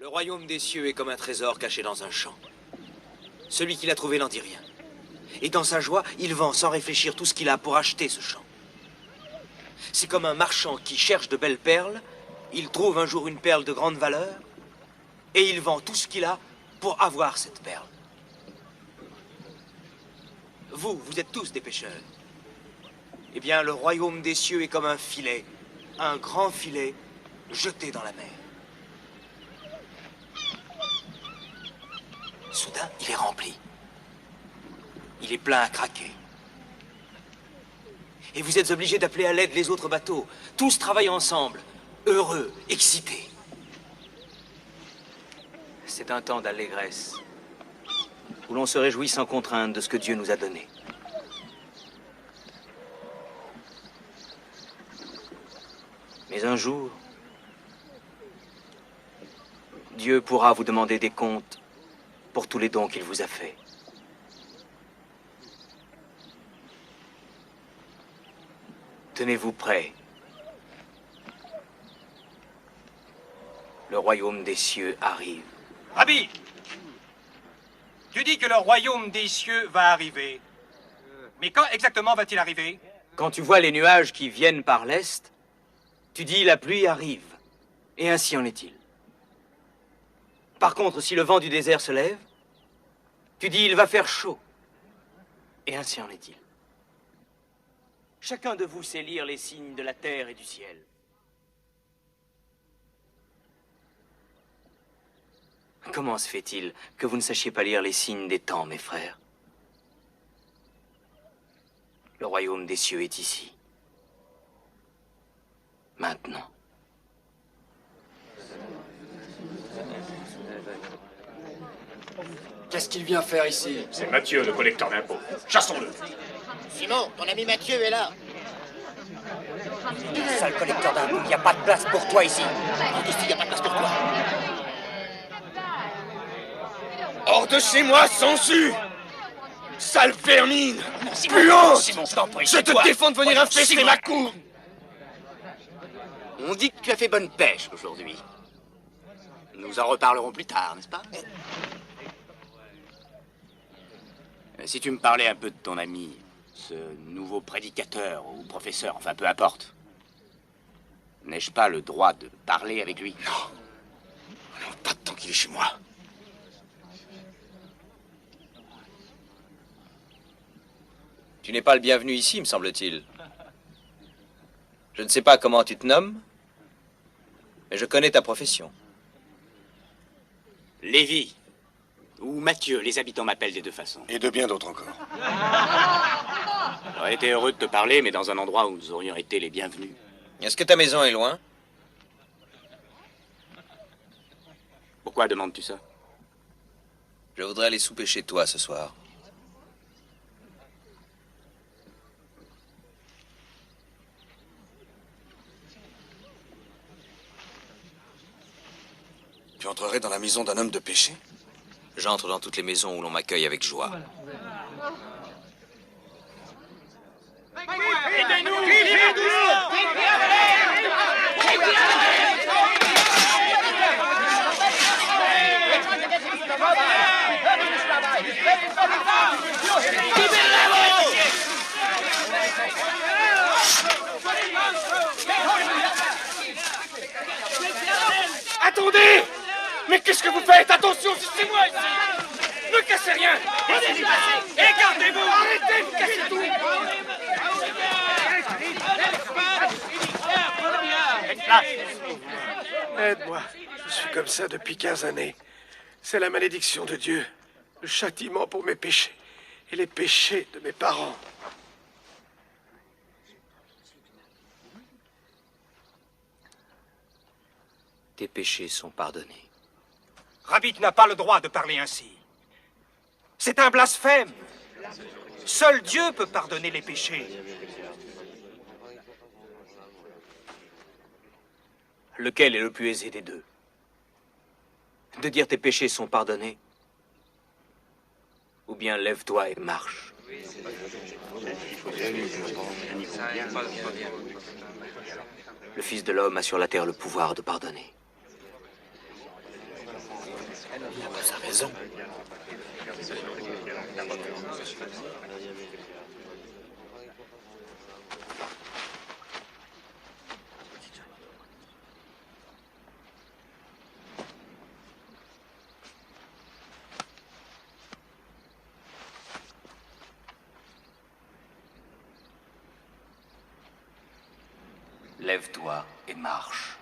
Le royaume des cieux est comme un trésor caché dans un champ. Celui qui l'a trouvé n'en dit rien. Et dans sa joie, il vend sans réfléchir tout ce qu'il a pour acheter ce champ. C'est comme un marchand qui cherche de belles perles. Il trouve un jour une perle de grande valeur. Et il vend tout ce qu'il a pour avoir cette perle. Vous êtes tous des pêcheurs. Eh bien, le royaume des cieux est comme un filet. Un grand filet jeté dans la mer. Soudain, il est rempli. Il est plein à craquer. Et vous êtes obligés d'appeler à l'aide les autres bateaux. Tous travaillent ensemble, heureux, excités. C'est un temps d'allégresse, où l'on se réjouit sans contrainte de ce que Dieu nous a donné. Mais un jour, Dieu pourra vous demander des comptes pour tous les dons qu'il vous a faits. Tenez-vous prêts. Le royaume des cieux arrive. Rabbi, tu dis que le royaume des cieux va arriver. Mais quand exactement va-t-il arriver? Quand tu vois les nuages qui viennent par l'est, tu dis la pluie arrive. Et ainsi en est-il. Par contre, si le vent du désert se lève, tu dis il va faire chaud. Et ainsi en est-il. Chacun de vous sait lire les signes de la terre et du ciel. Comment se fait-il que vous ne sachiez pas lire les signes des temps, mes frères? Le royaume des cieux est ici. Maintenant. Qu'est-ce qu'il vient faire ici? C'est Mathieu, le collecteur d'impôts. Chassons-le. Simon, ton ami Mathieu est là. Sale collecteur d'impôts, il n'y a pas de place pour toi ici. Ici, il n'y a pas de place pour toi. Hors de chez moi, sensu! Sale vermine! Simon, Puante! Simon, je t'en prie. Je te défends de venir infester Simon. ma cour! On dit que tu as fait bonne pêche aujourd'hui. Nous en reparlerons plus tard, n'est-ce pas? Si tu me parlais un peu de ton ami, ce nouveau prédicateur ou professeur, enfin peu importe. N'ai-je pas le droit de parler avec lui? Non, pas tant qu'il est chez moi. Tu n'es pas le bienvenu ici, me semble-t-il. Je ne sais pas comment tu te nommes, mais je connais ta profession. Lévi. Ou Mathieu, les habitants m'appellent des deux façons. Et de bien d'autres encore. J'aurais été heureux de te parler, mais dans un endroit où nous aurions été les bienvenus. Est-ce que ta maison est loin? Pourquoi demandes-tu ça? Je voudrais aller souper chez toi ce soir. Tu entrerais dans la maison d'un homme de péché? J'entre dans toutes les maisons où l'on m'accueille avec joie. Attendez! Mais qu'est-ce que vous faites? Attention, c'est moi ici! Ne cassez rien! Écartez-vous! Arrêtez, vous cassez tout! Aide-moi. Je suis comme ça depuis 15 années. C'est la malédiction de Dieu. Le châtiment pour mes péchés. Et les péchés de mes parents. Tes péchés sont pardonnés. Rabbi, tu n'as pas le droit de parler ainsi. C'est un blasphème. Seul Dieu peut pardonner les péchés. Lequel est le plus aisé des deux? De dire tes péchés sont pardonnés? Ou bien lève-toi et marche? Le Fils de l'homme a sur la terre le pouvoir de pardonner. raison. Lève-toi et marche.